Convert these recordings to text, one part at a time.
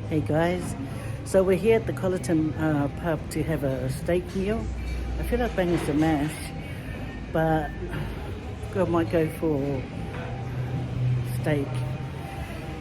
Hey guys, so we're here at the Colleton pub to have a steak meal. I feel like banging some mash, but I might go for steak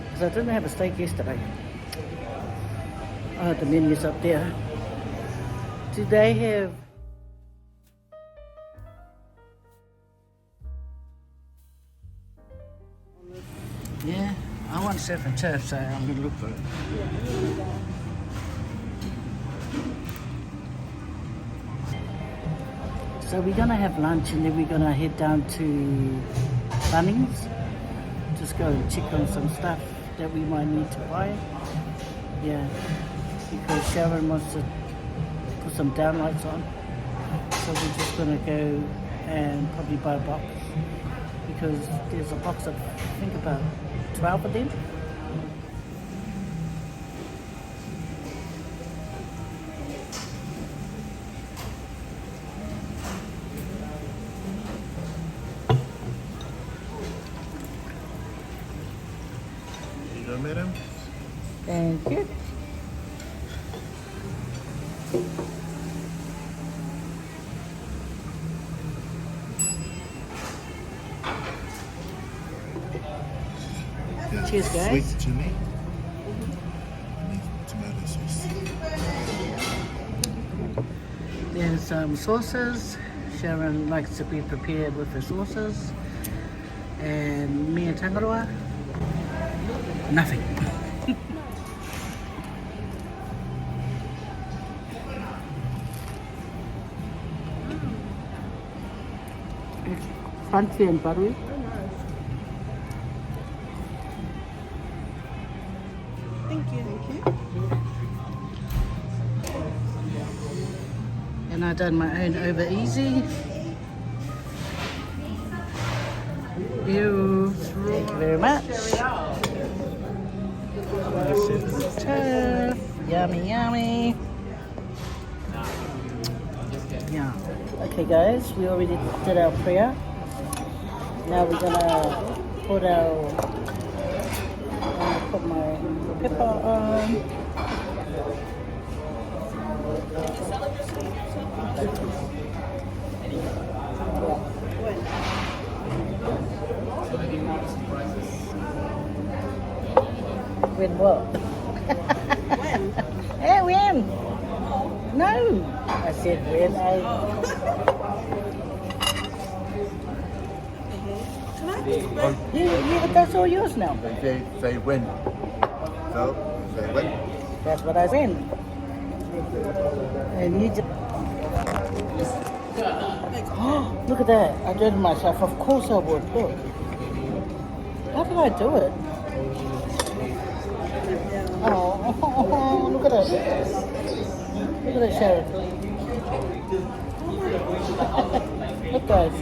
because I didn't have a steak yesterday. Oh, the menu's up there. Do they have? Yeah, I want surf and turf, so I'm going to look for it. So we're going to have lunch and then we're going to head down to Bunnings. Just go and check on some stuff that we might need to buy. Yeah, because Sharon wants to put some downlights on. So we're just going to go and probably buy a box. Because there's a box of, I think about 12 of them. Madam. Thank you. Cheers, guys. Sweet chili. And tomato sauce. There's some sauces. Sharon likes to be prepared with the sauces. And me and Tangaroa, nothing. It's crunchy and buttery. Thank you. And I've done my own over easy. Ew. Thank you very much. Tough. Yummy, yummy. Yeah. Okay, guys, we already did our prayer. Now we're gonna put my pepper on. When what? When? Hey, when? No. I said when Yeah, that's all yours now. They say when. So, say when. That's what I said. And you just... Oh, look at that. I did it myself. Of course I would. Look. How did I do it? Oh, look at that. Look at that, Sharon. Look, guys.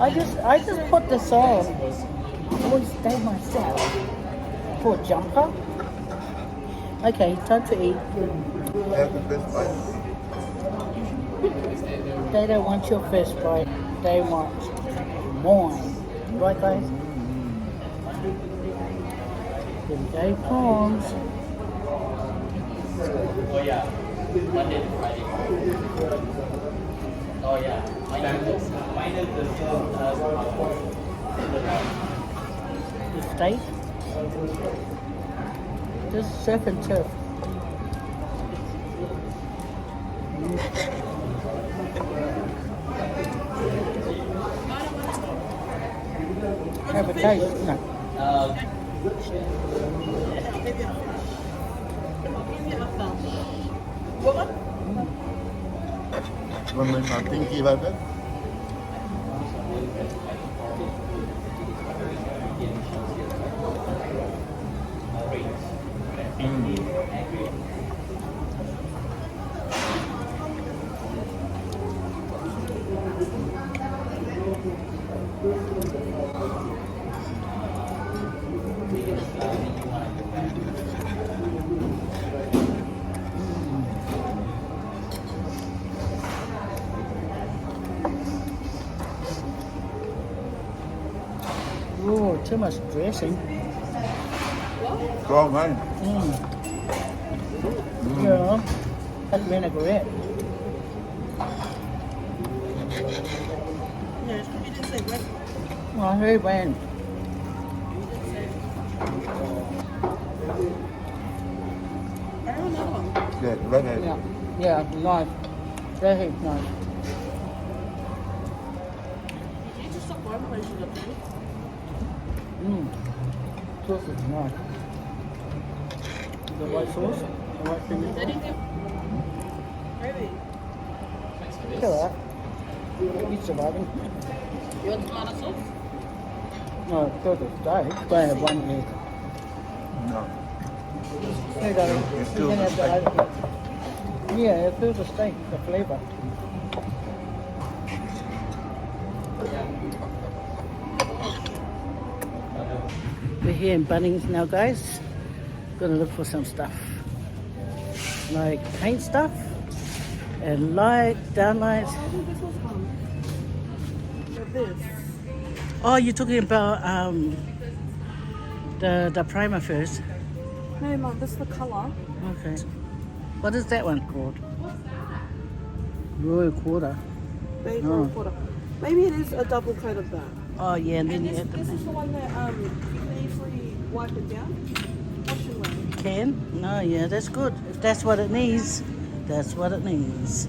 I just put this on. Always stay myself. For a jumper. Okay, time to eat. Have the best bite. They don't want your first bite. They want mine. Right, guys? Here we go, prawns. Oh yeah, Monday to Friday. Oh yeah, minus The steak. Just surf and turf. Have a taste. No. When we're not thinking about that. Oh, too much dressing. Ngon anh. Yeah, that's vinaigrette. No, you didn't say when. Oh, very bland. I don't know. Yeah, right there. Yeah, yeah, nice. Very nice. You just stop one place you got to. Sauce is nice. The white sauce, the white finger They sauce. didn't give. Really? It's alright. He's surviving. You want tomato sauce? No, because it's steak. They have one egg. No. Here, darling. It's You still can the have the steak. other- Yeah, it feels the steak, the flavour. We're here in Bunnings now, guys. Gonna look for some stuff. Like paint stuff and light, downlights. I think this was this. Oh, you're talking about the primer first. No, Mum, this is the colour. Okay. What is that one called? Royal Quarter. Beige Oh. Royal Quarter. Maybe it is a double coat of that. Oh yeah, and then And you this, add the this is the one that you can easily wipe it down. Wash and wipe. can. No, yeah, that's good. If that's what it needs, that's what it needs.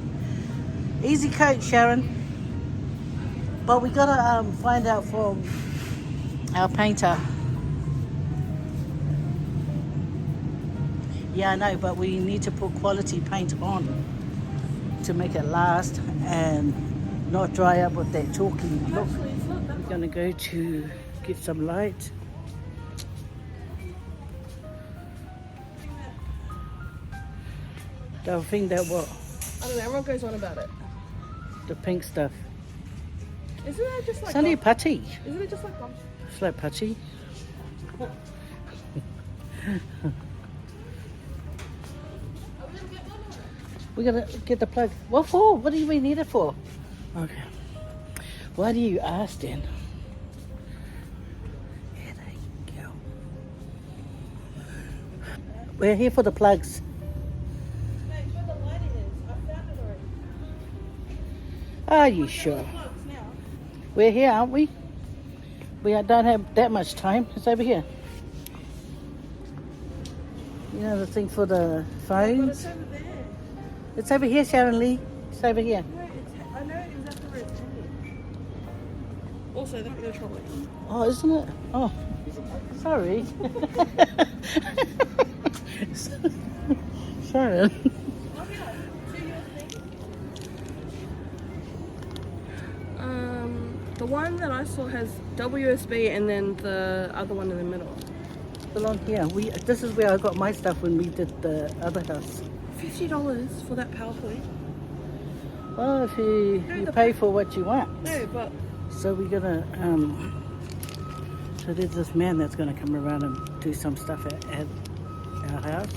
Easy coat, Sharon. But we gotta find out from our painter. Yeah, I know, but we need to put quality paint on to make it last and not dry up with that chalky look. Actually, it's not that. We're gonna go to get some light. The thing that what I don't know, everyone goes on about it. the pink stuff. Isn't it just like It's only gum? putty. Isn't it just like gum? It's like putty. We gotta get the plug. What for? What do we need it for? Okay. Why do you ask then? Here they go. We're here for the plugs. Hey, where the lighting is. I found it already. Are you sure? Plugs now. We're here, aren't we? We don't have that much time. It's over here. You know the thing for the But phones? it's over there. It's over here, Sharon Lee. It's over here. No, it's, I know exactly where it's headed. Also, look at the trolley. Oh, isn't it? Oh, sorry. Sharon. The one that I saw has WSB and then the other one in the middle. Belong here. This is where I got my stuff when we did the other house. $50 for that PowerPoint? Well, if you pay for what you want. No, but So we're gonna, so there's this man that's gonna come around and do some stuff at our house.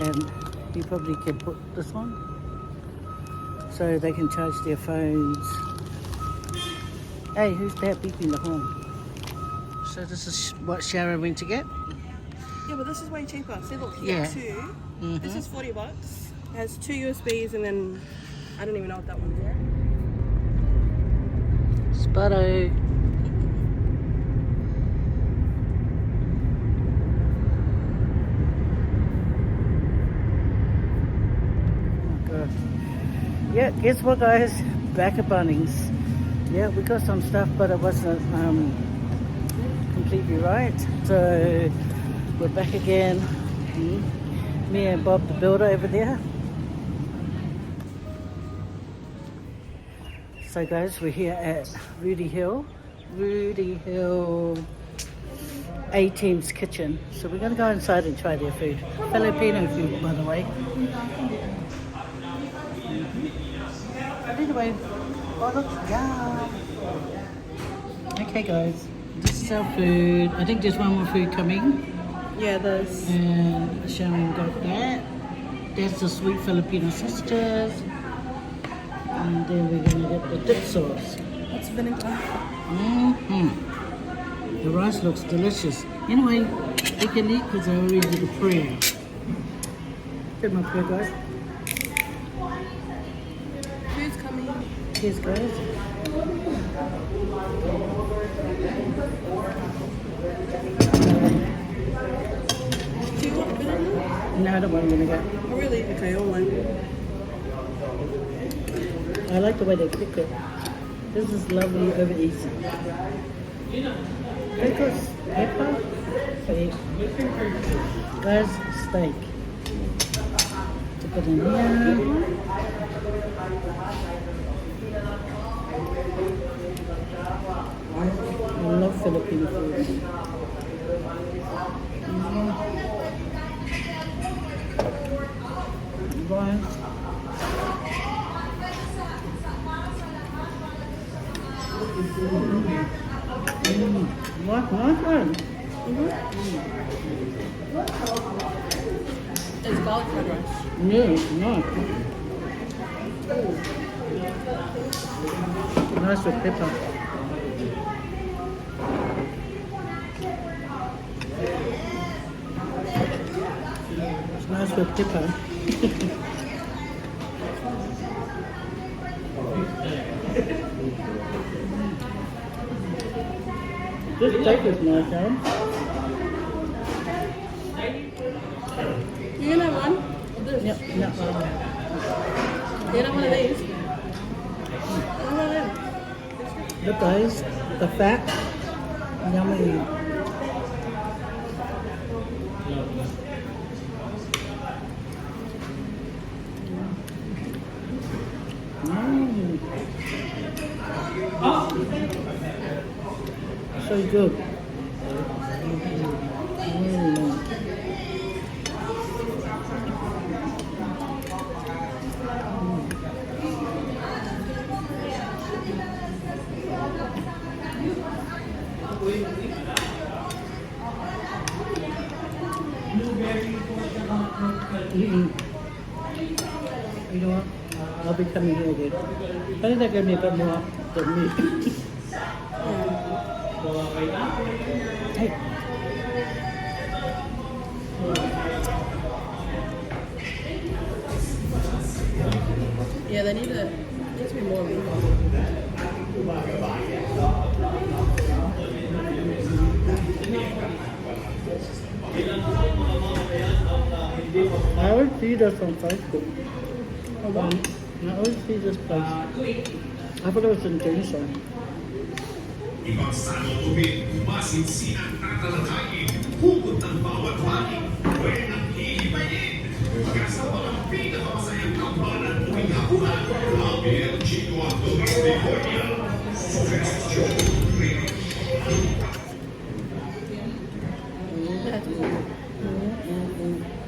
And he probably can put this on. So they can charge their phones. Hey, who's that beeping the horn? So this is what Sharon went to get. yeah, but this is way cheaper. See, look, Yeah. here two. Mhm. This is $40. It has 2 USBs and then I don't even know what that one's for. Spotto. Oh God. Yeah, guess what, guys? Back at Bunnings. Yeah, we got some stuff, but it wasn't completely right. So we're back again. Me and Bob the builder over there. So guys, we're here at Rudy Hill A-Team's kitchen. So we're gonna go inside and try their food. Filipino food, by the way. But anyway, oh look, yeah. Okay guys, this is our food. I think there's one more food coming. Yeah, there's. And Sharon got that. That's the sweet Filipino sisters. And then we're gonna get the dip sauce. That's vinegar. The rice looks delicious. Anyway, we can eat because I already did a prayer. Did my prayer, guys. Food's coming. Cheers, guys. Do you want a bit of milk? No, I don't want vinegar. Oh, really? Okay, I'll wait. I like the way they cook it. This is lovely over easy. They got pepper, steak, guys, steak. To put in here. I love Filipino food. Rice. What? Nice one. It's garlic fried rice. Yeah, nice. Nice with pepper. It's nice with pepper. This steak is nice, huh? You gonna have one? Of this? Yep, yep. You gonna have one of these? What about them? The guys, the fat, yummy. So good. You know what? I'll be coming here again. I think they're going to be a bit more than me. Hey. Yeah, they need to be more meat. I always see this on Facebook. I always see this place. I thought it was in Jameson. Ibang salong tubig, masinsin ang tatalakayin, hugot ng bawat hangin, pwedeng hihimayin. Pagkasa mga pinakamasayang kampanan tuwing hapunan, Javier Chino at Luis de Goya. Question Radio.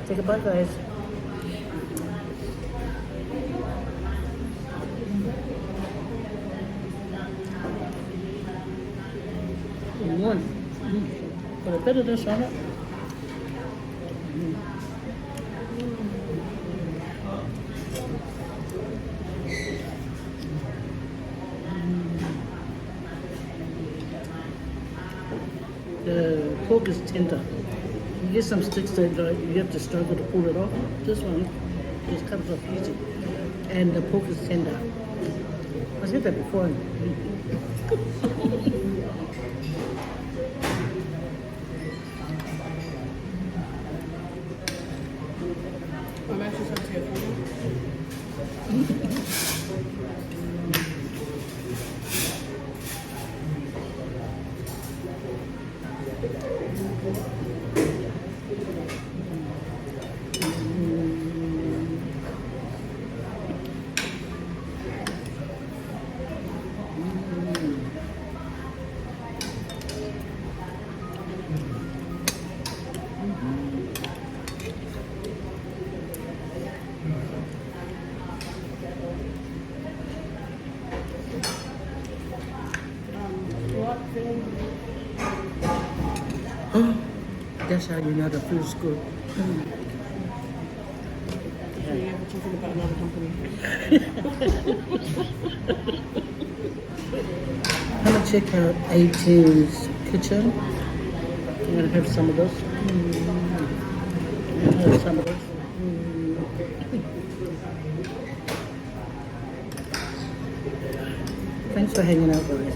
Take a bite, guys. Put a bit of this on it. The pork is tender. You get some sticks that you have to struggle to pull it off. This one just comes off easy. And the pork is tender. I said that before. I'm actually starting to get full. That's how you know the food's good. So you have to talk about another company. I'm gonna check out 18's kitchen. I'm gonna have some of this. I'm gonna have some of this. Thanks for hanging out, guys.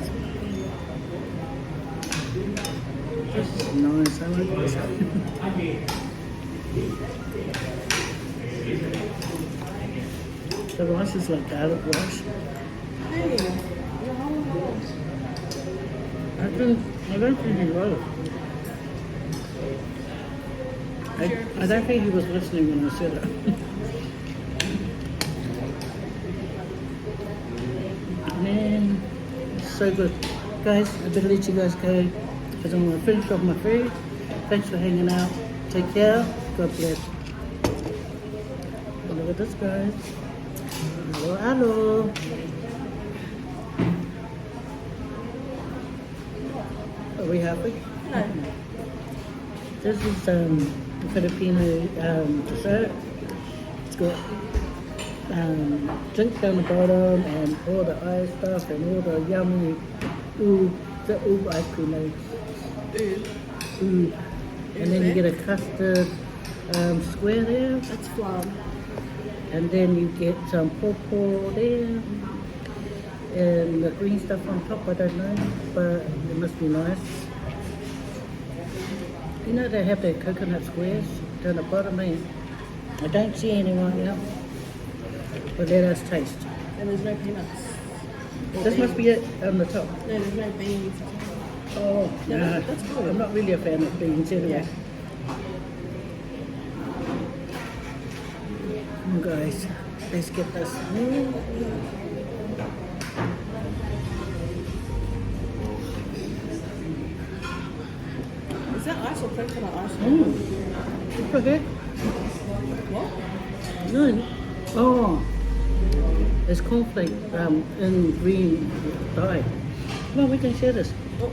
This is nice. I like this. The rice is like garlic rice. Hey, you're home. I don't think he was. I don't think he was listening when I said it. Man, it's so good. Guys, I better let you guys go because I'm going to finish off my food. Thanks for hanging out. Take care. God bless. Look at this, guys. Hello, hello. Are we happy? No. This is Filipino dessert. It's got drinks down the bottom and all the ice stuff and all the yummy the ice cream made. Ooh, And then you get a custard square there, that's flan. and then you get some pawpaw there, and the green stuff on top, I don't know, but it must be nice. You know they have their coconut squares down the bottom here. I don't see anyone else, but let us taste. And there's no peanuts. Or This must be it on the top. No, there's no beans. Oh, Yeah, no, that's good. I'm not really a fan of beans anyway. Come on, guys, let's get this. Is that ice or coconut ice? It's okay. What? No. Oh, it's cornflake in green dye. Come on, we can share this. Uh-oh.